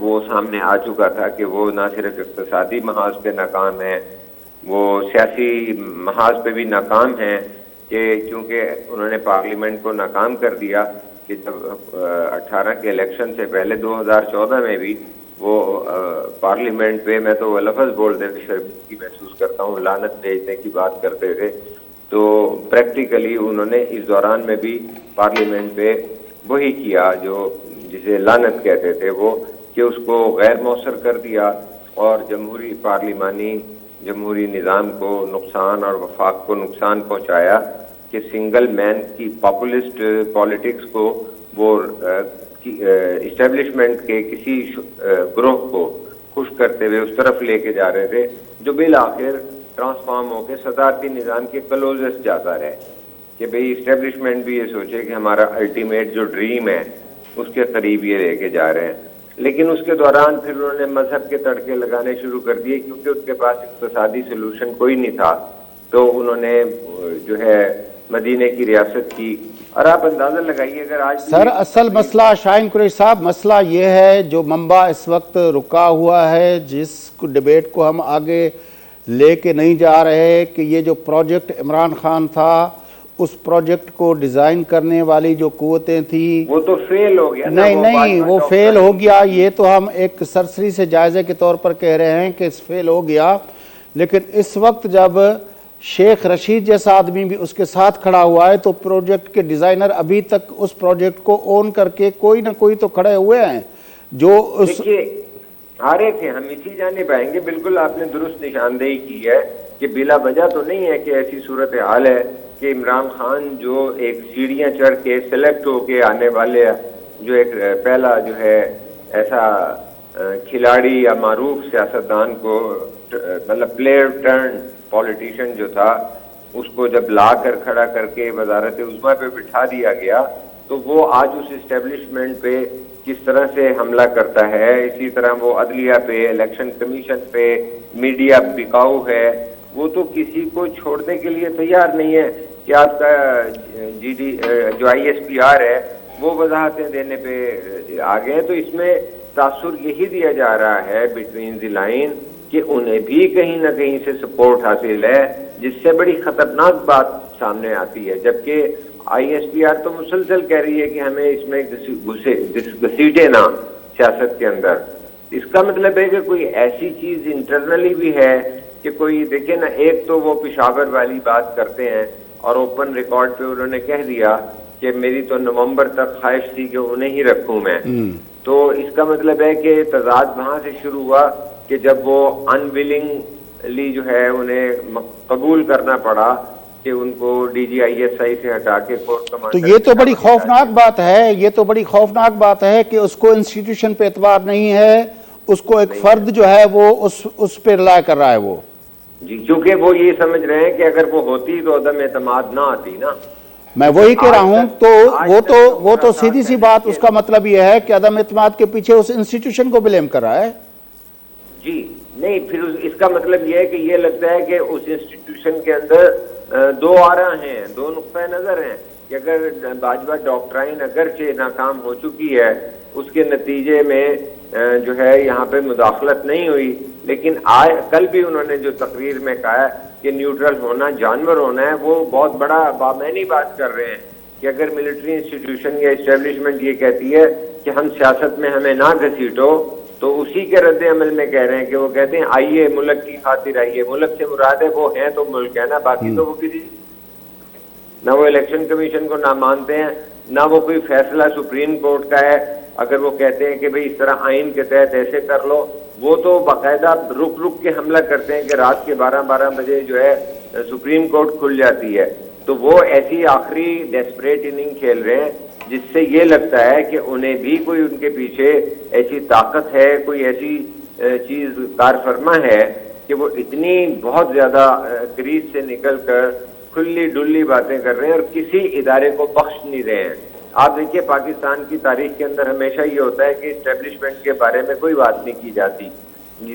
وہ سامنے آ چکا تھا کہ وہ نہ صرف اقتصادی محاذ پہ ناکام ہے، وہ سیاسی محاذ پہ بھی ناکام ہیں، کہ چونکہ انہوں نے پارلیمنٹ کو ناکام کر دیا کہ جب 18 کے الیکشن سے پہلے 2014 میں بھی وہ پارلیمنٹ پہ، میں تو وہ لفظ بولتے تھے شرمندگی محسوس کرتا ہوں، لعنت بھیجنے کی بات کرتے تھے، تو پریکٹیکلی انہوں نے اس دوران میں بھی پارلیمنٹ پہ وہی کیا جو جسے لعنت کہتے تھے وہ، کہ اس کو غیر مؤثر کر دیا اور جمہوری نظام کو نقصان اور وفاق کو نقصان پہنچایا، کہ سنگل مین کی پاپولسٹ پالیٹکس کو وہ اسٹیبلشمنٹ کے کسی گروہ کو خوش کرتے ہوئے اس طرف لے کے جا رہے تھے جو بالآخر ٹرانسفارم ہو کے صدارتی نظام کے کلوزسٹ جاتا رہے، کہ بھئی اسٹیبلشمنٹ بھی یہ سوچے کہ ہمارا الٹیمیٹ جو ڈریم ہے اس کے قریب یہ لے کے جا رہے ہیں۔ لیکن اس کے دوران پھر انہوں نے مذہب کے تڑکے لگانے شروع کر دیے، کیونکہ اس کے پاس اقتصادی سلوشن کوئی نہیں تھا، تو انہوں نے جو ہے مدینے کی ریاست کی۔ اور آپ اندازہ لگائیے اگر آج سر اصل مسئلہ شاہین قریشی صاحب، مسئلہ یہ ہے جو منبع اس وقت رکا ہوا ہے، جس ڈیبیٹ کو ہم آگے لے کے نہیں جا رہے، کہ یہ جو پروجیکٹ عمران خان تھا، اس پروجیکٹ کو ڈیزائن کرنے والی جو قوتیں تھیں وہ تو فیل ہو گیا۔ نہیں وہ فیل ہو گیا، یہ تو ہم ایک سرسری سے جائزے کے طور پر کہہ رہے ہیں کہ فیل ہو گیا، لیکن اس وقت جب شیخ رشید جیسا آدمی بھی اس کے ساتھ کھڑا ہوا ہے، تو پروجیکٹ کے ڈیزائنر ابھی تک اس پروجیکٹ کو اون کر کے کوئی نہ کوئی تو کھڑے ہوئے ہیں جو اس آ رہے تھے۔ ہم اسی جانب آئیں گے، بالکل آپ نے درست نشاندہی کی ہے کہ بلا وجہ تو نہیں ہے کہ ایسی صورتحال ہے کہ عمران خان جو ایک سیڑھیاں چڑھ کے سلیکٹ ہو کے آنے والے جو ایک پہلا جو ہے ایسا کھلاڑی یا معروف سیاستدان کو، مطلب پلیئر ٹرن پولیٹیشین جو تھا، اس کو جب لا کر کھڑا کر کے وزارت عظمیٰ پہ بٹھا دیا گیا، تو وہ آج اس اسٹیبلشمنٹ پہ کس طرح سے حملہ کرتا ہے، اسی طرح وہ عدلیہ پہ، الیکشن کمیشن پہ، میڈیا بکاؤ ہے، وہ تو کسی کو چھوڑنے کے لیے تیار نہیں ہے، کہ آپ کا جو ISPR ہے وہ وضاحتیں دینے پہ آگے ہیں۔ تو اس میں تاثر یہی دیا جا رہا ہے بٹوین دی لائن کہ انہیں بھی کہیں نہ کہیں سے سپورٹ حاصل ہے، جس سے بڑی خطرناک بات سامنے آتی ہے، جبکہ ISPR تو مسلسل کہہ رہی ہے کہ ہمیں اس میں گھسیٹے نہ سیاست کے اندر۔ اس کا مطلب ہے کہ کوئی ایسی چیز انٹرنلی بھی ہے کہ کوئی دیکھیں نا، ایک تو وہ پشاور والی بات کرتے ہیں اور اوپن ریکارڈ پہ انہوں نے کہہ دیا کہ میری تو نومبر تک خواہش تھی کہ انہیں ہی رکھوں میں، تو اس کا مطلب ہے کہ تضاد وہاں سے شروع ہوا کہ جب وہ انویلنگلی جو ہے انہیں قبول کرنا پڑا کہ ان کو DGISI سے ہٹا کے کورٹ کمانڈر۔ تو یہ تو بڑی خوفناک بات ہے، یہ تو بڑی خوفناک بات ہے کہ اس کو انسٹیٹیوشن پہ اعتبار نہیں ہے، اس کو ایک فرد جو ہے وہ اس پہ رلا کر رہا ہے وہ جی، کیونکہ وہ یہ سمجھ رہے ہیں کہ اگر وہ ہوتی تو عدم اعتماد نہ آتی نا۔ میں وہی کہہ رہا ہوں، تو وہ تو سیدھی سی بات، اس کا مطلب یہ ہے کہ عدم اعتماد کے پیچھے اس انسٹیٹیوشن کو بلیم کر رہا ہے۔ جی نہیں، پھر اس کا مطلب یہ ہے کہ یہ لگتا ہے کہ اس انسٹیٹیوشن کے اندر دو آرا ہیں، دو نقطۂ نظر ہیں، کہ اگر باجوہ ڈاکٹرائن اگرچہ ناکام ہو چکی ہے، اس کے نتیجے میں جو ہے یہاں پہ مداخلت نہیں ہوئی، لیکن کل بھی انہوں نے جو تقریر میں کہا کہ نیوٹرل ہونا جانور ہونا ہے، وہ بہت بڑا بامعنی بات کر رہے ہیں، کہ اگر ملٹری انسٹیٹیوشن یا اسٹیبلشمنٹ یہ کہتی ہے کہ ہم سیاست میں ہمیں نہ گھسیٹو، تو اسی کے رد عمل میں کہہ رہے ہیں کہ وہ کہتے ہیں آئیے ملک کی خاطر آئیے، ملک سے مراد ہے وہ ہیں تو ملک ہے نا، باقی تو وہ کسی نہ وہ الیکشن کمیشن کو نہ مانتے ہیں، نہ وہ کوئی فیصلہ سپریم کورٹ کا ہے اگر وہ کہتے ہیں کہ بھئی اس طرح آئین کے تحت ایسے کر لو، وہ تو باقاعدہ رک رک کے حملہ کرتے ہیں کہ رات کے 12 بجے جو ہے سپریم کورٹ کھل جاتی ہے۔ تو وہ ایسی آخری ڈیسپریٹ اننگ کھیل رہے ہیں جس سے یہ لگتا ہے کہ انہیں بھی کوئی ان کے پیچھے ایسی طاقت ہے، کوئی ایسی چیز کار فرما ہے کہ وہ اتنی بہت زیادہ کریز سے نکل کر کھلی ڈلی باتیں کر رہے ہیں اور کسی ادارے کو بخش نہیں رہے ہیں۔ آپ دیکھیے پاکستان کی تاریخ کے اندر ہمیشہ یہ ہوتا ہے کہ اسٹیبلشمنٹ کے بارے میں کوئی بات نہیں کی جاتی۔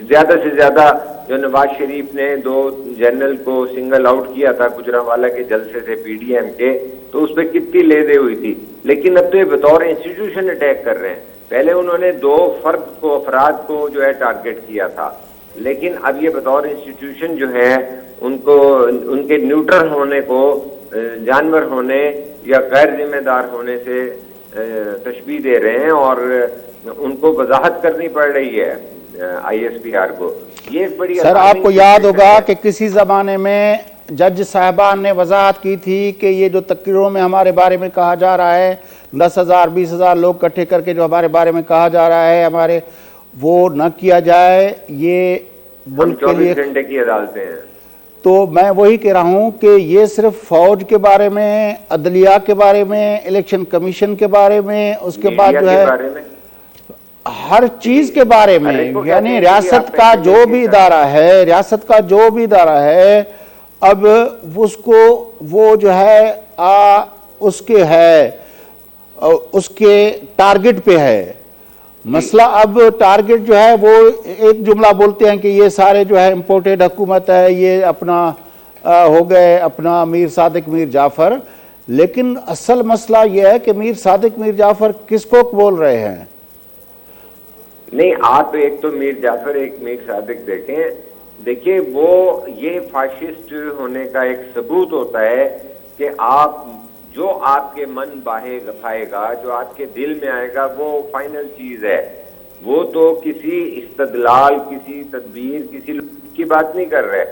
زیادہ سے زیادہ جو نواز شریف نے 2 جنرل کو سنگل آؤٹ کیا تھا گجرانوالہ کے جلسے سے PDM کے، تو اس پہ کتنی لے دے ہوئی تھی، لیکن اب تو یہ بطور انسٹیٹیوشن اٹیک کر رہے ہیں۔ پہلے انہوں نے 2 افراد کو جو ہے ٹارگٹ کیا تھا، لیکن اب یہ بطور انسٹیٹیوشن جو ہے ان کو ان کے نیوٹرل ہونے کو جانور ہونے یا غیر ذمہ دار ہونے سے تشبیہ دے رہے ہیں، اور ان کو وضاحت کرنی پڑ رہی ہے ISPR کو. یہ ایک بڑی سر آپ کو یاد ہوگا کہ کسی زمانے میں جج صاحبان نے وضاحت کی تھی کہ یہ جو تقریروں میں ہمارے بارے میں کہا جا رہا ہے 10,000 20,000 لوگ اکٹھے کر کے جو ہمارے بارے میں کہا جا رہا ہے ہمارے وہ نہ کیا جائے، یہ ملک کے لیے 24 گھنٹے کی عدالتیں ہیں. تو میں وہی کہہ رہا ہوں کہ یہ صرف فوج کے بارے میں، عدلیہ کے بارے میں، الیکشن کمیشن کے بارے میں، اس کے بعد جو ہے ہر چیز کے بارے میں، یعنی ریاست کا جو بھی ادارہ ہے اب اس کو وہ جو ہے اس کے ٹارگٹ پہ ہے. مسئلہ اب ٹارگٹ جو ہے وہ ایک جملہ بولتے ہیں کہ یہ سارے جو ہے امپورٹڈ حکومت ہے، یہ اپنا ہو گئے اپنا میر صادق میر جعفر، لیکن اصل مسئلہ یہ ہے کہ میر صادق میر جعفر کس کو بول رہے ہیں؟ نہیں، آپ ایک تو میر جعفر ایک میر صادق دیکھیں وہ یہ فاشسٹ ہونے کا ایک ثبوت ہوتا ہے کہ جو آپ کے من باہے گفائے گا، جو آپ کے دل میں آئے گا وہ فائنل چیز ہے. وہ تو کسی استدلال، کسی تدبیر، کسی کی بات نہیں کر رہے.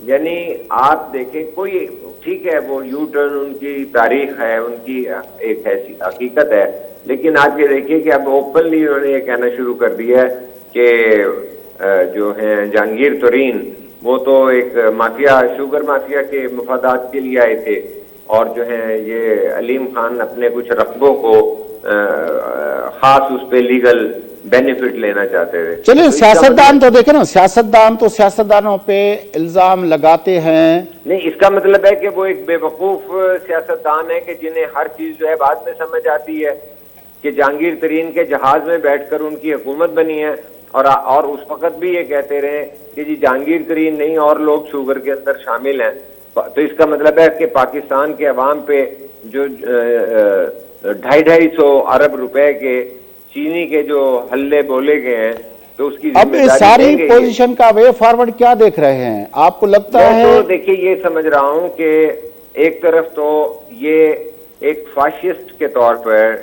یعنی آپ دیکھیں کوئی ٹھیک ہے وہ یو ٹرن ان کی تاریخ ہے، ان کی ایک ایسی حقیقت ہے، لیکن آپ یہ دیکھیں کہ اب اوپنلی انہوں نے یہ کہنا شروع کر دیا ہے کہ جو ہیں جہانگیر ترین وہ تو ایک مافیا، شوگر مافیا کے مفادات کے لیے آئے تھے، اور جو ہے یہ علیم خان اپنے کچھ رقبوں کو خاص اس پہ لیگل بینیفٹ لینا چاہتے تھے. چلیں سیاستدان تو دیکھیں نا، سیاستدانوں پہ الزام لگاتے ہیں. نہیں، اس کا مطلب ہے کہ وہ ایک بے وقوف سیاستدان ہے کہ جنہیں ہر چیز جو ہے بعد میں سمجھ آتی ہے کہ جہانگیر ترین کے جہاز میں بیٹھ کر ان کی حکومت بنی ہے، اور اس وقت بھی یہ کہتے رہے کہ جی جہانگیر ترین نہیں اور لوگ شوگر کے اندر شامل ہیں. تو اس کا مطلب ہے کہ پاکستان کے عوام پہ جو 250 ارب روپے کے چینی کے جو حلے بولے گئے ہیں تو اس کی اب اس ساری پوزیشن کا وے فارورڈ کیا دیکھ رہے ہیں آپ کو لگتا ہے؟ تو دیکھیے یہ سمجھ رہا ہوں کہ ایک طرف تو یہ ایک فاشسٹ کے طور پر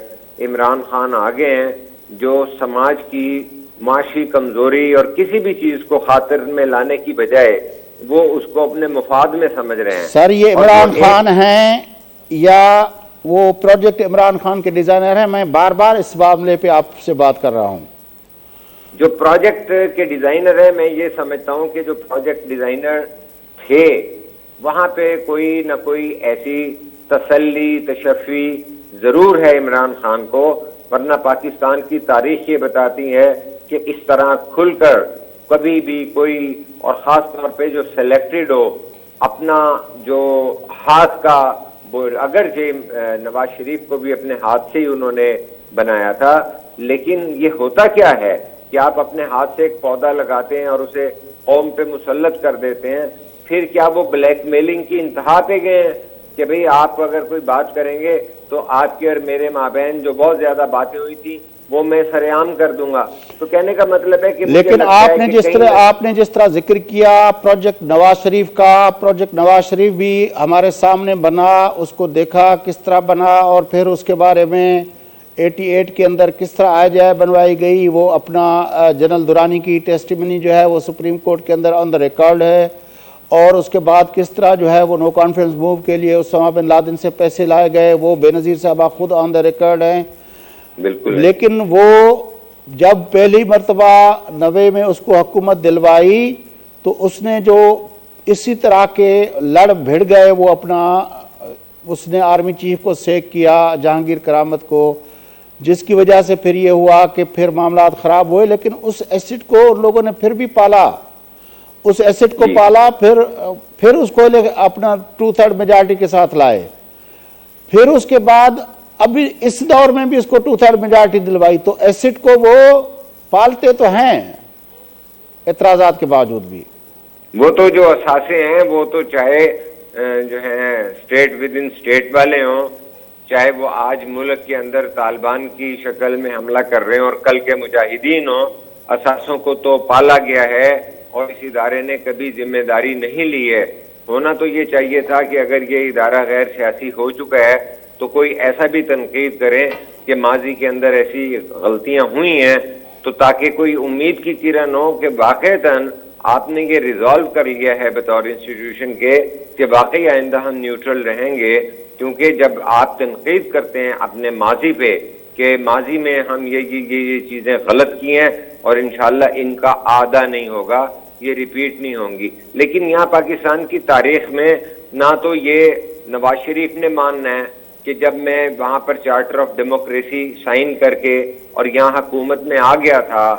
عمران خان آگے ہیں جو سماج کی معاشی کمزوری اور کسی بھی چیز کو خاطر میں لانے کی بجائے وہ اس کو اپنے مفاد میں سمجھ رہے ہیں. سر یہ عمران خان ہیں یا وہ پروجیکٹ عمران خان کے ڈیزائنر ہیں؟ میں بار بار اس معاملے پہ آپ سے بات کر رہا ہوں. جو پروجیکٹ کے ڈیزائنر ہیں میں یہ سمجھتا ہوں کہ جو پروجیکٹ ڈیزائنر تھے وہاں پہ کوئی نہ کوئی ایسی تسلی تشفی ضرور ہے عمران خان کو، ورنہ پاکستان کی تاریخ یہ بتاتی ہے کہ اس طرح کھل کر کبھی بھی کوئی، اور خاص طور پہ جو سلیکٹڈ ہو، اپنا جو ہاتھ کا، اگرچہ نواز شریف کو بھی اپنے ہاتھ سے ہی انہوں نے بنایا تھا، لیکن یہ ہوتا کیا ہے کہ آپ اپنے ہاتھ سے ایک پودا لگاتے ہیں اور اسے قوم پہ مسلط کر دیتے ہیں، پھر کیا وہ بلیک میلنگ کی انتہا پہ گئے ہیں کہ بھئی آپ اگر کوئی بات کریں گے تو آپ کے اور میرے مابین جو بہت زیادہ باتیں ہوئی تھی وہ میں سر عام کر دوں گا. تو کہنے کا مطلب ہے کہ لیکن آپ نے جس طرح ذکر کیا پروجیکٹ نواز شریف کا، پروجیکٹ نواز شریف بھی ہمارے سامنے بنا، اس کو دیکھا کس طرح بنا، اور پھر اس کے بارے میں 88 کے اندر کس طرح آئے جائے بنوائی گئی، وہ اپنا جنرل دورانی کی ٹیسٹیمنی جو ہے وہ سپریم کورٹ کے اندر آن دا ریکارڈ ہے، اور اس کے بعد کس طرح جو ہے وہ نو کانفیڈنس موو کے لیے اسامہ بن لادن سے پیسے لائے گئے، وہ بے نظیر صاحبہ خود آن دا ریکارڈ ہیں. بالکل. لیکن وہ جب پہلی مرتبہ 90 میں اس کو حکومت دلوائی تو اس نے جو اسی طرح کے لڑ بھڑ گئے، وہ اپنا اس نے آرمی چیف کو سیک کیا، جہانگیر کرامت کو، جس کی وجہ سے پھر یہ ہوا کہ پھر معاملات خراب ہوئے. لیکن اس ایسٹ کو لوگوں نے پھر بھی پالا، اس ایسٹ کو پالا، پھر اس کو اپنا 2/3 میجارٹی کے ساتھ لائے. پھر اس کے بعد ابھی اس دور میں بھی اس کو 2/3 میجارٹی دلوائی. تو ایسٹ کو وہ پالتے تو ہیں اعتراضات کے باوجود بھی. وہ تو جو اثاثے ہیں وہ تو چاہے جو ہیں اسٹیٹ ود ان اسٹیٹ والے ہوں چاہے وہ آج ملک کے اندر طالبان کی شکل میں حملہ کر رہے ہیں اور کل کے مجاہدین ہوں، اثاثوں کو تو پالا گیا ہے اور اس ادارے نے کبھی ذمہ داری نہیں لی ہے۔ ہونا تو یہ چاہیے تھا کہ اگر یہ ادارہ غیر سیاسی ہو چکا ہے تو کوئی ایسا بھی تنقید کرے کہ ماضی کے اندر ایسی غلطیاں ہوئی ہیں، تو تاکہ کوئی امید کی کرن ہو کہ واقعتاً آپ نے یہ ریزالو کر لیا ہے بطور انسٹیٹیوشن کے کہ واقعی آئندہ ہم نیوٹرل رہیں گے۔ کیونکہ جب آپ تنقید کرتے ہیں اپنے ماضی پہ کہ ماضی میں ہم یہ چیزیں غلط کی ہیں اور انشاءاللہ ان کا عادہ نہیں ہوگا، یہ ریپیٹ نہیں ہوں گی، لیکن یہاں پاکستان کی تاریخ میں نہ تو یہ نواز شریف نے ماننا ہے کہ جب میں وہاں پر چارٹر آف ڈیموکریسی سائن کر کے اور یہاں حکومت میں آ گیا تھا،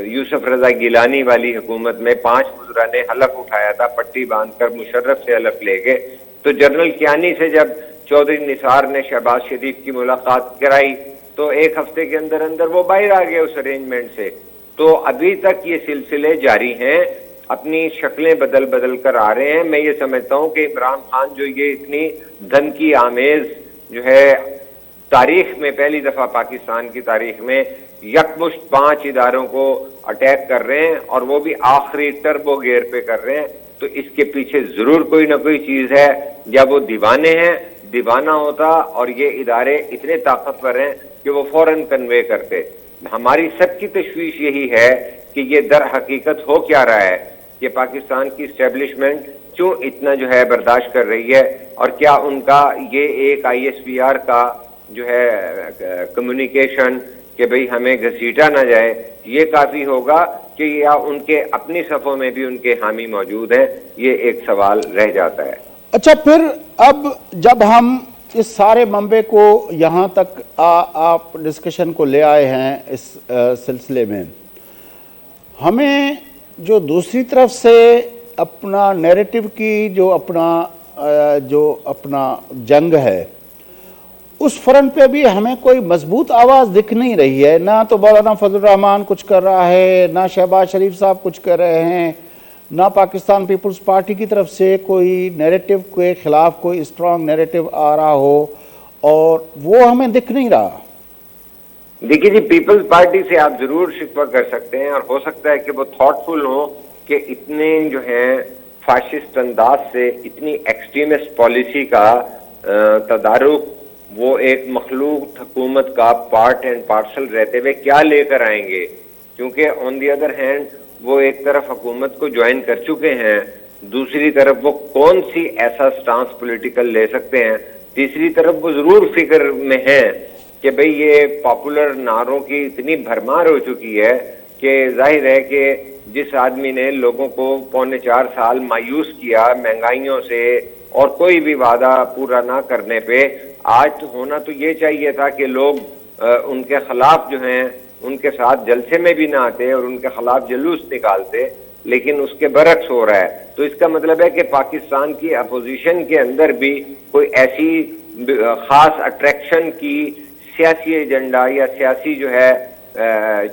یوسف رضا گیلانی والی حکومت میں 5 وزراء نے حلف اٹھایا تھا پٹی باندھ کر مشرف سے حلف لے کے، تو جنرل کیانی سے جب چودھری نثار نے شہباز شریف کی ملاقات کرائی تو 1 ہفتے کے اندر اندر وہ باہر آ گئے اس ارینجمنٹ سے۔ تو ابھی تک یہ سلسلے جاری ہیں، اپنی شکلیں بدل بدل کر آ رہے ہیں۔ میں یہ سمجھتا ہوں کہ عمران خان جو یہ اتنی دھمکی آمیز جو ہے تاریخ میں پہلی دفعہ پاکستان کی تاریخ میں یکمشت 5 اداروں کو اٹیک کر رہے ہیں اور وہ بھی آخری ٹربو گیئر پہ کر رہے ہیں، تو اس کے پیچھے ضرور کوئی نہ کوئی چیز ہے، یا وہ دیوانے ہیں، دیوانہ ہوتا اور یہ ادارے اتنے طاقتور ہیں کہ وہ فوراً کنوے کرتے۔ ہماری سب کی تشویش یہی ہے کہ یہ در حقیقت ہو کیا رہا ہے کہ پاکستان کی اسٹیبلشمنٹ کیوں اتنا جو ہے برداشت کر رہی ہے، اور کیا ان کا یہ ایک ISPR کا جو ہے کمیونیکیشن کہ بھئی ہمیں گھسیٹا نہ جائے یہ کافی ہوگا، کہ یا ان کے اپنی صفوں میں بھی ان کے حامی موجود ہیں؟ یہ ایک سوال رہ جاتا ہے۔ اچھا، پھر اب جب ہم اس سارے منبع کو یہاں تک آپ ڈسکشن کو لے آئے ہیں اس سلسلے میں، ہمیں جو دوسری طرف سے اپنا نیریٹو کی جو اپنا جنگ ہے اس فرنٹ پہ بھی ہمیں کوئی مضبوط آواز دکھ نہیں رہی ہے۔ نہ تو مولانا فضل الرحمان کچھ کر رہا ہے، نہ شہباز شریف صاحب کچھ کر رہے ہیں، نہ پاکستان پیپلز پارٹی کی طرف سے کوئی نیریٹو کے خلاف کوئی اسٹرانگ نیریٹو آ رہا ہو، اور وہ ہمیں دکھ نہیں رہا۔ دیکھیے جی، پیپلز پارٹی سے آپ ضرور شکوہ کر سکتے ہیں، اور ہو سکتا ہے کہ وہ تھاٹ فل ہوں کہ اتنے جو ہیں فاشسٹ انداز سے اتنی ایکسٹریمسٹ پالیسی کا تدارک وہ ایک مخلوق حکومت کا پارٹ اینڈ پارسل رہتے ہوئے کیا لے کر آئیں گے، کیونکہ آن دی ادر ہینڈ وہ ایک طرف حکومت کو جوائن کر چکے ہیں، دوسری طرف وہ کون سی ایسا سٹانس پولیٹیکل لے سکتے ہیں، تیسری طرف وہ ضرور فکر میں ہیں کہ بھئی یہ پاپولر نعروں کی اتنی بھرمار ہو چکی ہے کہ ظاہر ہے کہ جس آدمی نے لوگوں کو 4.25 سال مایوس کیا مہنگائیوں سے اور کوئی بھی وعدہ پورا نہ کرنے پہ، آج تو ہونا تو یہ چاہیے تھا کہ لوگ ان کے خلاف جو ہیں ان کے ساتھ جلسے میں بھی نہ آتے اور ان کے خلاف جلوس نکالتے، لیکن اس کے برعکس ہو رہا ہے۔ تو اس کا مطلب ہے کہ پاکستان کی اپوزیشن کے اندر بھی کوئی ایسی خاص اٹریکشن کی سیاسی ایجنڈا یا سیاسی جو ہے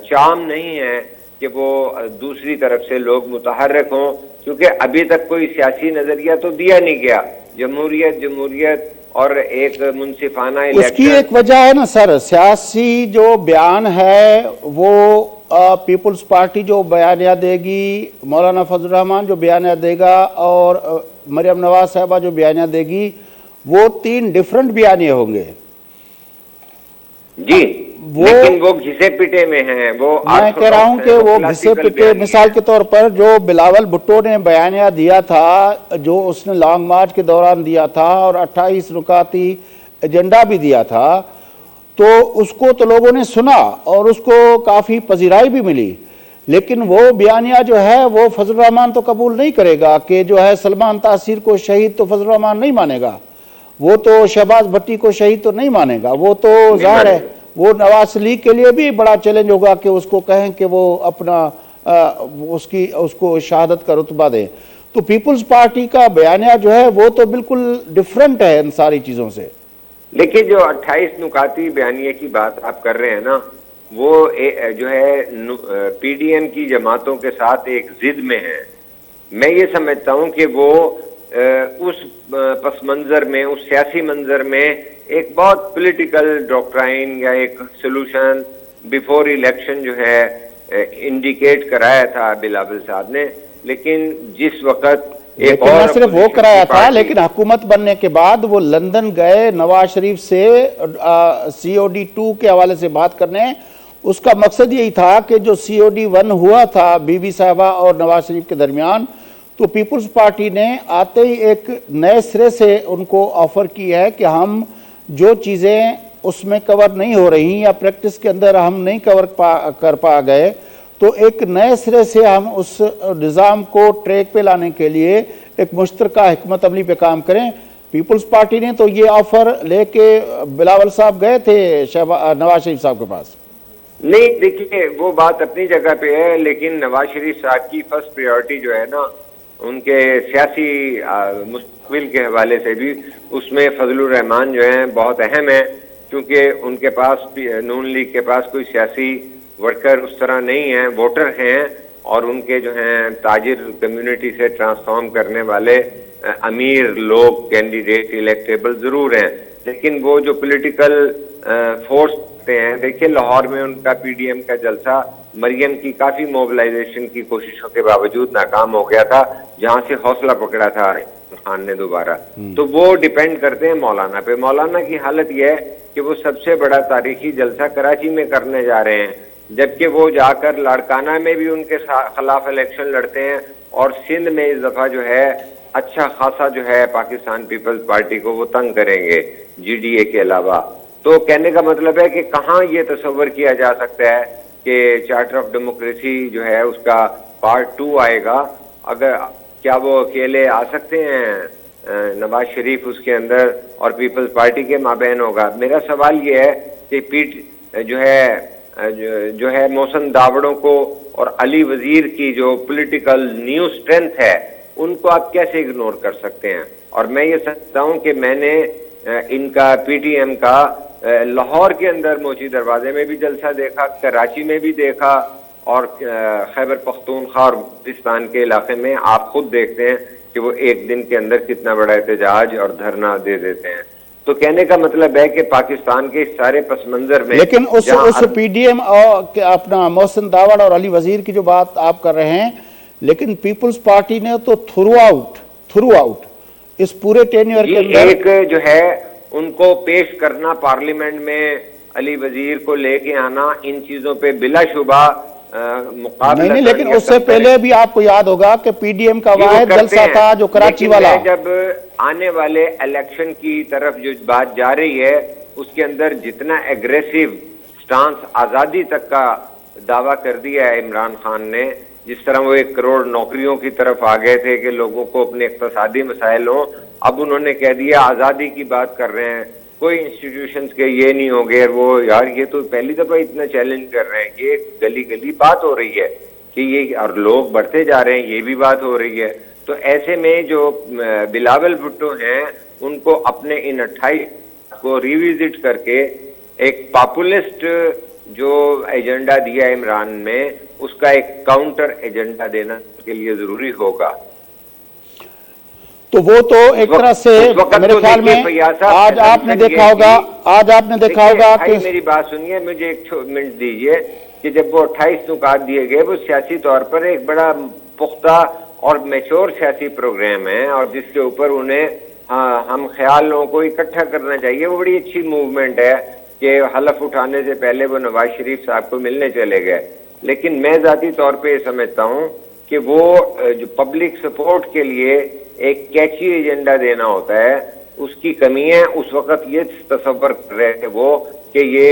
چام نہیں ہے کہ وہ دوسری طرف سے لوگ متحرک ہوں، کیونکہ ابھی تک کوئی سیاسی نظریہ تو دیا نہیں گیا۔ جمہوریت اور ایک منصفانہ الیکشن، اس کی ایک وجہ ہے نا سر، سیاسی جو بیان ہے وہ پیپلز پارٹی جو بیانیہ دے گی، مولانا فضل الرحمان جو بیانیہ دے گا، اور مریم نواز صاحبہ جو بیانیہ دے گی، وہ 3 ڈیفرنٹ بیانیہ ہوں گے۔ جی، لیکن وہ گھسے پٹے میں ہیں، وہ میں کہہ رہا ہوں کہ وہ گھسے پٹے، مثال کے طور پر جو بلاول بھٹو نے بیانیہ دیا تھا، جو اس نے لانگ مارچ کے دوران دیا تھا اور 28 نکاتی ایجنڈا بھی دیا تھا، تو اس کو تو لوگوں نے سنا اور اس کو کافی پذیرائی بھی ملی، لیکن وہ بیانیہ جو ہے وہ فضل الرحمان تو قبول نہیں کرے گا کہ جو ہے سلمان تاثیر کو شہید تو فضل الرحمان نہیں مانے گا، وہ تو شہباز بھٹی کو شہید تو نہیں مانے گا، وہ تو ظاہر ہے وہ نواز لیگ کے لیے بھی بڑا چیلنج ہوگا کہ اس کو کہیں کہ وہ اپنا اس کو شہادت کا رتبہ دیں۔ تو پیپلز پارٹی کا بیانیہ جو ہے وہ تو بالکل ڈیفرنٹ ہے ان ساری چیزوں سے۔ لیکن جو 28 نکاتی بیانیے کی بات آپ کر رہے ہیں نا، وہ جو ہے پی ڈی ایم کی جماعتوں کے ساتھ ایک ضد میں ہے۔ میں یہ سمجھتا ہوں کہ وہ اس پس منظر میں، اس سیاسی منظر میں ایک بہت پولیٹیکل ڈاکٹرائن یا ایک سولوشن بیفور الیکشن جو ہے انڈیکیٹ کرایا تھا بلاول صاحب نے، لیکن جس وقت ایک لیکن اور نہ صرف وہ اپوزیشن کرایا کی تھا، پارٹی، لیکن حکومت بننے کے بعد وہ لندن گئے نواز شریف سے COD2 کے حوالے سے بات کرنے. اس کا مقصد یہی تھا کہ جو COD1 ہوا تھا بی بی صاحبہ اور نواز شریف کے درمیان، تو پیپلز پارٹی نے آتے ہی ایک نئے سرے سے ان کو آفر کی ہے کہ ہم جو چیزیں اس میں کور نہیں ہو رہی یا پریکٹس کے اندر ہم نہیں کور کر پا گئے، تو ایک نئے سرے سے ہم اس نظام کو ٹریک پہ لانے کے لیے ایک مشترکہ حکمت عملی پہ کام کریں. پیپلز پارٹی نے تو یہ آفر لے کے بلاول صاحب گئے تھے نواز شریف صاحب کے پاس. نہیں دیکھیے وہ بات اپنی جگہ پہ ہے، لیکن نواز شریف صاحب کی فرسٹ پریورٹی جو ہے نا ان کے سیاسی مستقبل کے حوالے سے بھی اس میں فضل الرحمان جو ہیں بہت اہم ہیں، کیونکہ ان کے پاس نون لیگ کے پاس کوئی سیاسی ورکر اس طرح نہیں ہیں، ووٹر ہیں، اور ان کے جو ہیں تاجر کمیونٹی سے ٹرانسفارم کرنے والے امیر لوگ کینڈیڈیٹ الیکٹیبل ضرور ہیں، لیکن وہ جو پولیٹیکل فورس ہیں، دیکھیے لاہور میں ان کا PDM کا جلسہ مریم کی کافی موبلائزیشن کی کوششوں کے باوجود ناکام ہو گیا تھا، جہاں سے حوصلہ پکڑا تھا خان نے دوبارہ. تو وہ ڈیپینڈ کرتے ہیں مولانا پہ. مولانا کی حالت یہ ہے کہ وہ سب سے بڑا تاریخی جلسہ کراچی میں کرنے جا رہے ہیں، جبکہ وہ جا کر لاڑکانہ میں بھی ان کے خلاف الیکشن لڑتے ہیں، اور سندھ میں اس دفعہ جو ہے اچھا خاصا جو ہے پاکستان پیپلز پارٹی کو وہ تنگ کریں گے GDA کے علاوہ. تو کہنے کا مطلب ہے کہ کہاں یہ تصور کیا جا سکتا ہے کہ چارٹر آف ڈیموکریسی جو ہے اس کا پارٹ 2 آئے گا. اگر کیا وہ اکیلے آ سکتے ہیں؟ نواز شریف اس کے اندر اور پیپلز پارٹی کے مابین ہوگا. میرا سوال یہ ہے کہ جو ہے محسن داوڑوں کو اور علی وزیر کی جو پولیٹیکل نیو اسٹرینتھ ہے ان کو آپ کیسے اگنور کر سکتے ہیں؟ اور میں یہ سمجھتا ہوں کہ میں نے ان کا PTM کا لاہور کے اندر موچی دروازے میں بھی جلسہ دیکھا، کراچی میں بھی دیکھا، اور خیبر پختونخوا اور بلوچستان کے علاقے میں آپ خود دیکھتے ہیں کہ وہ ایک دن کے اندر کتنا بڑا احتجاج اور دھرنا دے دیتے ہیں. تو کہنے کا مطلب ہے کہ پاکستان کے اس سارے پس منظر میں لیکن اس PDM اور اپنا محسن داوڑ اور علی وزیر کی جو بات آپ کر رہے ہیں، لیکن پیپلز پارٹی نے تو تھرو آؤٹ اس پورے ٹینیور کے اندر ایک جو ہے ان کو پیش کرنا پارلیمنٹ میں، علی وزیر کو لے کے آنا، ان چیزوں پہ بلا شبہ مقابلہ. نہیں، لیکن اس سے پہلے بھی آپ کو یاد ہوگا کہ PDM کا واحد جلسہ تھا جو کراچی والا. جب آنے والے الیکشن کی طرف جو بات جا رہی ہے اس کے اندر جتنا ایگریسو سٹانس آزادی تک کا دعویٰ کر دیا ہے عمران خان نے، جس طرح وہ 1 کروڑ نوکریوں کی طرف آ گئے تھے کہ لوگوں کو اپنے اقتصادی مسائل ہوں، اب انہوں نے کہہ دیا آزادی کی بات کر رہے ہیں، کوئی انسٹیٹیوشنز کے یہ نہیں ہو گئے. وہ یار یہ تو پہلی دفعہ اتنا چیلنج کر رہے ہیں، یہ گلی بات ہو رہی ہے کہ یہ، اور لوگ بڑھتے جا رہے ہیں، یہ بھی بات ہو رہی ہے. تو ایسے میں جو بلاول بھٹو ہیں ان کو اپنے ان 28 کو ریویزٹ کر کے ایک پاپولسٹ جو ایجنڈا دیا ہے عمران میں، اس کا ایک کاؤنٹر ایجنڈا دینا کے لیے ضروری ہوگا. تو وہ تو ایک طرح سے میرے خیال میں آج آپ نے دیکھا ہوگا کہ میری بات سنیے، مجھے ایک منٹ دیجئے کہ جب وہ 28 نکات دیے گئے، وہ سیاسی طور پر ایک بڑا پختہ اور میچور سیاسی پروگرام ہے، اور جس کے اوپر انہیں ہم خیالوں کو اکٹھا کرنا چاہیے. وہ بڑی اچھی موومنٹ ہے کہ حلف اٹھانے سے پہلے وہ نواز شریف صاحب کو ملنے چلے گئے. لیکن میں ذاتی طور پہ یہ سمجھتا ہوں کہ وہ جو پبلک سپورٹ کے لیے ایک کیچی ایجنڈا دینا ہوتا ہے، اس کی کمی ہے. اس وقت یہ تصور کر رہے تھے وہ کہ یہ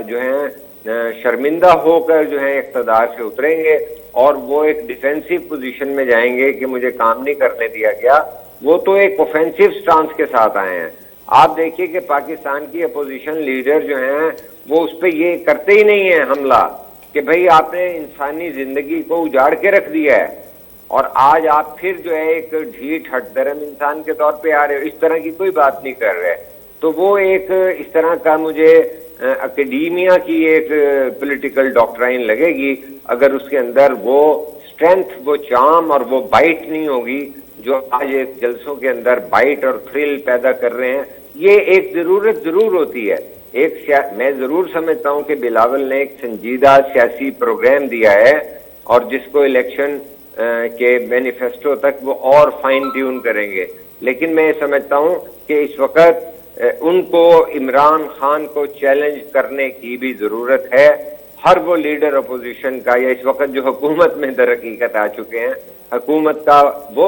جو ہیں شرمندہ ہو کر جو ہیں اقتدار سے اتریں گے اور وہ ایک ڈیفینسو پوزیشن میں جائیں گے کہ مجھے کام نہیں کرنے دیا گیا. وہ تو ایک اوفینسو سٹانس کے ساتھ آئے ہیں. آپ دیکھیے کہ پاکستان کی اپوزیشن لیڈر جو ہیں وہ اس پہ یہ کرتے ہی نہیں ہیں حملہ کہ بھئی آپ نے انسانی زندگی کو اجاڑ کے رکھ دیا ہے، اور آج آپ پھر جو ہے ایک ڈھیٹ ہٹ درم انسان کے طور پہ آ رہے ہو. اس طرح کی کوئی بات نہیں کر رہے. تو وہ ایک اس طرح کا مجھے اکیڈیمیا کی ایک پولیٹیکل ڈاکٹرائن لگے گی اگر اس کے اندر وہ اسٹرینتھ، وہ چارم اور وہ بائٹ نہیں ہوگی جو آج ایک جلسوں کے اندر بائٹ اور تھرل پیدا کر رہے ہیں یہ ایک ضرورت ضرور ہوتی ہے. میں ضرور سمجھتا ہوں کہ بلاول نے ایک سنجیدہ سیاسی پروگرام دیا ہے اور جس کو الیکشن کے مینیفیسٹو تک وہ اور فائن ٹیون کریں گے. لیکن میں سمجھتا ہوں کہ اس وقت ان کو عمران خان کو چیلنج کرنے کی بھی ضرورت ہے. ہر وہ لیڈر اپوزیشن کا یا اس وقت جو حکومت میں در حقیقت آ چکے ہیں, حکومت کا وہ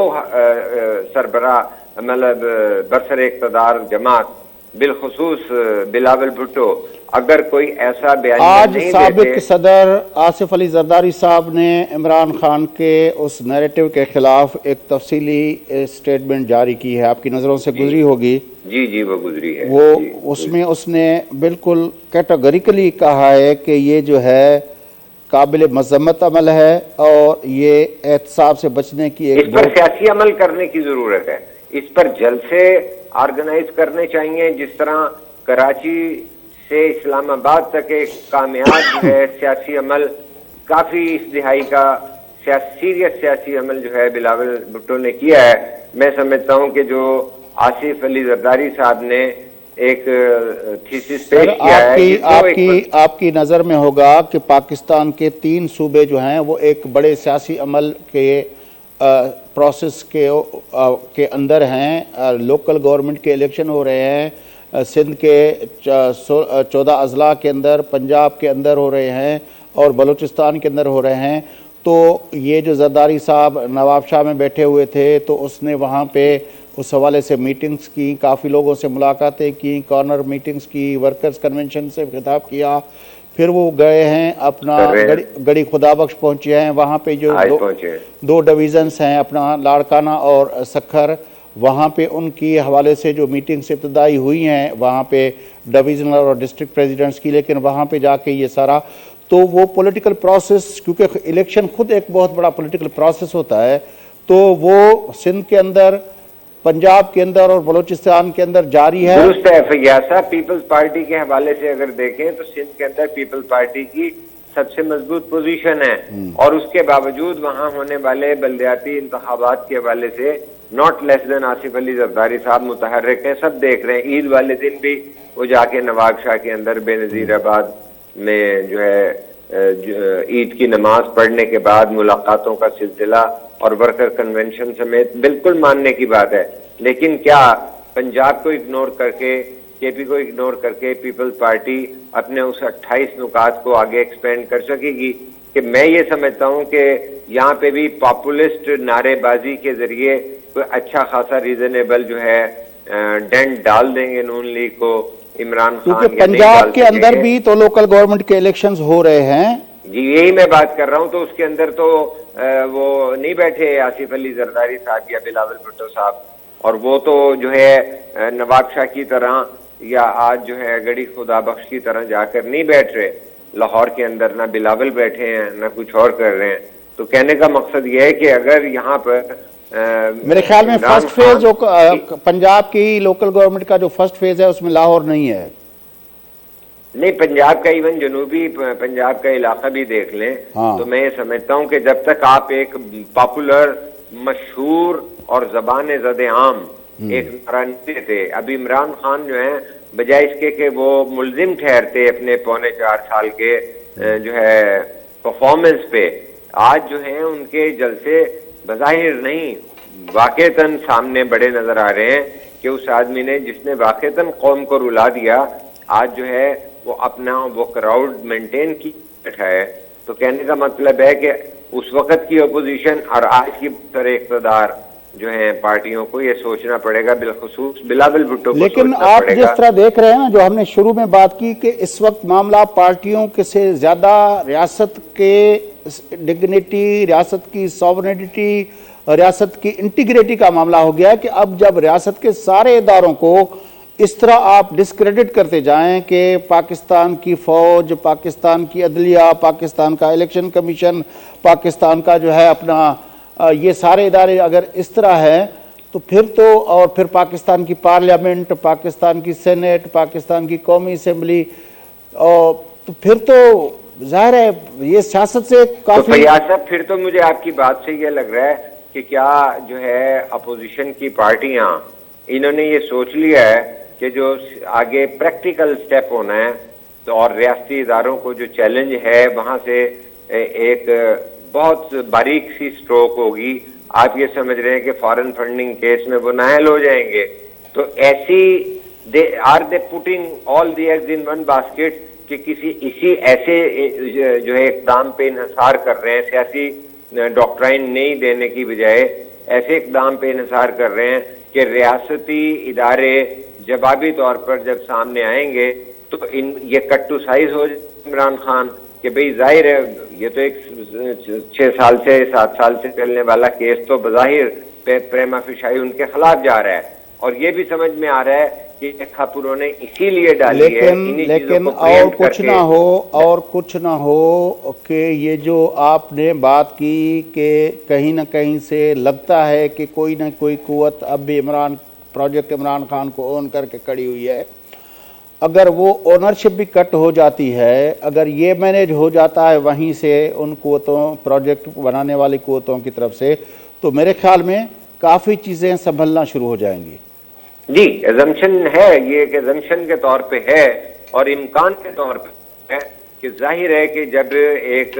سربراہ مطلب برسر اقتدار جماعت بالخصوص بلاول بھٹو اگر کوئی ایسا بیان آج سابق صدر آصف علی زرداری صاحب نے عمران خان کے اس نیریٹو کے خلاف ایک تفصیلی سٹیٹمنٹ جاری کی ہے, آپ کی نظروں سے گزری ہوگی. جی وہ گزری ہے. وہ اس میں اس نے بالکل کیٹیگوریکلی کہا ہے کہ یہ جو ہے قابل مذمت عمل ہے اور یہ احتساب سے بچنے کی اس پر سیاسی عمل کرنے کی ضرورت ہے. اس پر جلسے آرگنائز کرنے چاہیے, جس طرح کراچی سے اسلام آباد تک ایک کامیاب جو ہے سیاسی عمل, کافی اس دہائی کا سیریس سیاسی عمل جو ہے بلاول بھٹو نے کیا ہے. میں سمجھتا ہوں کہ جو آصف علی زرداری صاحب نے ایک تھیسس پیش کیا ہے, آپ کی نظر میں ہوگا کہ پاکستان کے 3 صوبے جو ہیں وہ ایک بڑے سیاسی عمل کے پروسیس کے اندر ہیں. لوکل گورنمنٹ کے الیکشن ہو رہے ہیں, سندھ کے 14 اضلاع کے اندر, پنجاب کے اندر ہو رہے ہیں اور بلوچستان کے اندر ہو رہے ہیں. تو یہ جو زرداری صاحب نواب شاہ میں بیٹھے ہوئے تھے تو اس نے وہاں پہ اس حوالے سے میٹنگز کی, کافی لوگوں سے ملاقاتیں کی, کارنر میٹنگز کی, ورکرز کنونشن سے خطاب کیا. پھر وہ گئے ہیں اپنا گڑی خدا بخش پہنچے ہیں, وہاں پہ جو 2 ڈویژنز ہیں اپنا لاڑکانہ اور سکھر, وہاں پہ ان کی حوالے سے جو میٹنگز ابتدائی ہوئی ہیں وہاں پہ ڈویژنل اور ڈسٹرکٹ پریزیڈنٹس کی, لیکن وہاں پہ جا کے یہ سارا تو وہ پولیٹیکل پروسیس, کیونکہ الیکشن خود ایک بہت بڑا پولیٹیکل پروسیس ہوتا ہے, تو وہ سندھ کے اندر, پنجاب کے اندر اور بلوچستان کے اندر جاری ہے. درست ہے فیاض صاحب, پیپلز پارٹی کے حوالے سے اگر دیکھیں تو سندھ کے اندر پیپلز پارٹی کی سب سے مضبوط پوزیشن ہے, اور اس کے باوجود وہاں ہونے والے بلدیاتی انتخابات کے حوالے سے ناٹ لیس دین آصف علی زرداری صاحب متحرک ہیں. سب دیکھ رہے ہیں, عید والے دن بھی وہ جا کے نواب شاہ کے اندر بے نظیر آباد میں جو ہے عید کی نماز پڑھنے کے بعد ملاقاتوں کا سلسلہ اور ورکر کنونشن سمیت بالکل ماننے کی بات ہے. لیکن کیا پنجاب کو اگنور کر کے, کے پی کو اگنور کر کے پیپلز پارٹی اپنے اس 28 نکات کو آگے ایکسپینڈ کر سکے گی؟ کہ میں یہ سمجھتا ہوں کہ یہاں پہ بھی پاپولسٹ نعرے بازی کے ذریعے کوئی اچھا خاصا ریزنیبل جو ہے ڈینٹ ڈال دیں گے نون لیگ کو عمران خان. کیونکہ پنجاب کے اندر بھی تو لوکل گورنمنٹ کے الیکشنز ہو رہے ہیں. جی یہی میں بات کر رہا ہوں. تو اس کے اندر تو وہ نہیں بیٹھے آصف علی زرداری صاحب یا بلاول بھٹو صاحب, اور وہ تو جو ہے نواب شاہ کی طرح یا آج جو ہے گڑی خدا بخش کی طرح جا کر نہیں بیٹھ رہے لاہور کے اندر, نہ بلاول بیٹھے ہیں نہ کچھ اور کر رہے ہیں. تو کہنے کا مقصد یہ ہے کہ اگر یہاں پر میرے خیال میں فرسٹ فیز جو پنجاب کی لوکل گورنمنٹ کا جو فرسٹ فیز ہے اس میں لاہور نہیں ہے. نہیں, پنجاب کا ایون جنوبی پنجاب کا علاقہ بھی دیکھ لیں تو میں یہ سمجھتا ہوں کہ جب تک آپ ایک پاپولر, مشہور اور زبان زد عام ایک نارانتے تھے. ابھی عمران خان جو ہیں بجائے اس کے کہ وہ ملزم ٹھہرتے اپنے 4.25 سال کے جو ہے پرفارمنس پہ, آج جو ہیں ان کے جلسے بظاہر نہیں واقعتاً سامنے بڑے نظر آ رہے ہیں کہ اس آدمی نے جس نے واقعتاً قوم کو رلا دیا, آج جو ہے وہ اپنا وہ کراؤڈ مینٹین کی بیٹھا ہے. تو کہنے کا مطلب ہے کہ اس وقت کی اپوزیشن اور آج کی سر اقتدار جو ہیں پارٹیوں کو یہ سوچنا پڑے گا, بالخصوص بلاول بھٹو کو. لیکن آپ جس طرح دیکھ رہے ہیں نا, جو ہم نے شروع میں بات کی کہ اس وقت معاملہ پارٹیوں کے سے زیادہ ریاست کے ڈگنیٹی, ریاست کی سوورنٹی, ریاست کی انٹیگریٹی کا معاملہ ہو گیا ہے کہ اب جب ریاست کے سارے اداروں کو اس طرح آپ ڈسکریڈٹ کرتے جائیں کہ پاکستان کی فوج, پاکستان کی عدلیہ, پاکستان کا الیکشن کمیشن, پاکستان کا جو ہے اپنا یہ سارے ادارے اگر اس طرح ہیں تو پھر تو, اور پھر پاکستان کی پارلیمنٹ, پاکستان کی سینٹ, پاکستان کی قومی اسمبلی, اور تو پھر تو ظاہر ہے یہ سیاست سے کافی. فیاض صاحب, پھر تو مجھے آپ کی بات سے یہ لگ رہا ہے کہ کیا جو ہے اپوزیشن کی پارٹیاں انہوں نے یہ سوچ لیا ہے کہ جو آگے پریکٹیکل سٹیپ ہونا ہے تو اور ریاستی اداروں کو جو چیلنج ہے وہاں سے ایک بہت باریک سی سٹروک ہوگی. آپ یہ سمجھ رہے ہیں کہ فارن فنڈنگ کیس میں وہ نااہل ہو جائیں گے. تو ایسی are they putting all the eggs in one basket کہ اسی ایسے جو ہے اقدام پہ انحصار کر رہے ہیں, سیاسی ڈاکٹرائن نہیں دینے کی بجائے ایسے اقدام پہ انحصار کر رہے ہیں کہ ریاستی ادارے جوابی طور پر جب سامنے آئیں گے تو یہ کٹ ٹو سائز ہو جائے عمران خان کہ بھئی ظاہر ہے یہ تو ایک 6 سال سے 7 سال سے چلنے والا کیس تو بظاہر پریما فیشائی ان کے خلاف جا رہا ہے, اور یہ بھی سمجھ میں آ رہا ہے کہ کھاپوروں نے اسی لیے ڈالی ہے. لیکن اور کچھ نہ ہو کہ یہ جو آپ نے بات کی کہ کہیں نہ کہیں سے لگتا ہے کہ کوئی نہ کوئی قوت اب بھی پروجیکٹ عمران خان کو اون کر کے کھڑی ہوئی ہے. اگر وہ اونرشپ بھی کٹ ہو جاتی ہے, اگر یہ مینیج ہو جاتا ہے وہیں سے ان قوتوں پروجیکٹ بنانے والی قوتوں کی طرف سے, تو میرے خیال میں کافی چیزیں سنبھلنا شروع ہو جائیں گی. جی ایزمپشن ہے, یہ ایک ایزمپشن کے طور پہ ہے اور امکان کے طور پہ ہے کہ ظاہر ہے کہ جب ایک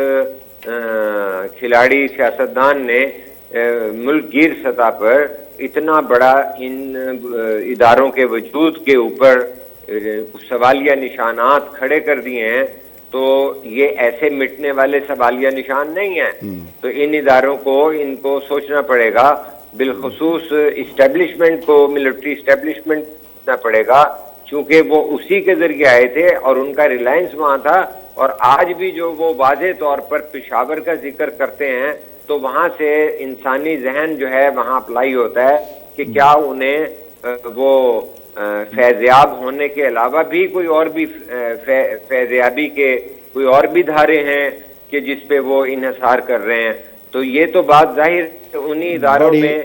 کھلاڑی سیاستدان نے ملک گیر سطح پر اتنا بڑا ان اداروں کے وجود کے اوپر سوالیہ نشانات کھڑے کر دیے ہیں تو یہ ایسے مٹنے والے سوالیہ نشان نہیں ہیں. تو ان اداروں کو ان کو سوچنا پڑے گا, بالخصوص اسٹیبلشمنٹ کو, ملٹری اسٹیبلشمنٹ کرنا پڑے گا, چونکہ وہ اسی کے ذریعے آئے تھے اور ان کا ریلائنس وہاں تھا. اور آج بھی جو وہ واضح طور پر پشاور کا ذکر کرتے ہیں تو وہاں سے انسانی ذہن جو ہے وہاں اپلائی ہوتا ہے کہ کیا انہیں وہ فیضیاب ہونے کے علاوہ بھی کوئی اور بھی فیضیابی کے کوئی اور بھی دھارے ہیں کہ جس پہ وہ انحصار کر رہے ہیں. تو یہ تو بات ظاہر انہی اداروں میں.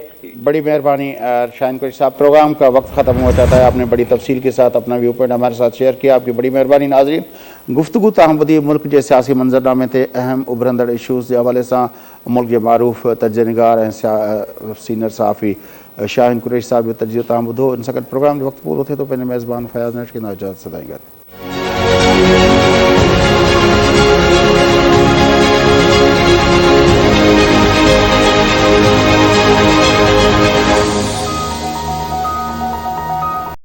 بڑی مہربانی شاہین قریشی صاحب, پروگرام کا وقت ختم ہوا چاہتا ہے. آپ نے بڑی تفصیل کے ساتھ اپنا ویو پوائنٹ ہمارے ساتھ شیئر کیا, آپ کی بڑی مہربانی. ناظرین, گفتگو تاہم ودی ملک کے سیاسی منظرنامے تھے اہم ابھرندڑ ایشوز کے حوالے سے ملک کے معروف تجزیہ نگار سینئر صحافی شاہین قریشی صاحب جو تجزیہ تاہم ودو ان سکت پروگرام جو وقت پورو تھے تو پہلے میزبان فیاض نش کے ناجات صدائی گا.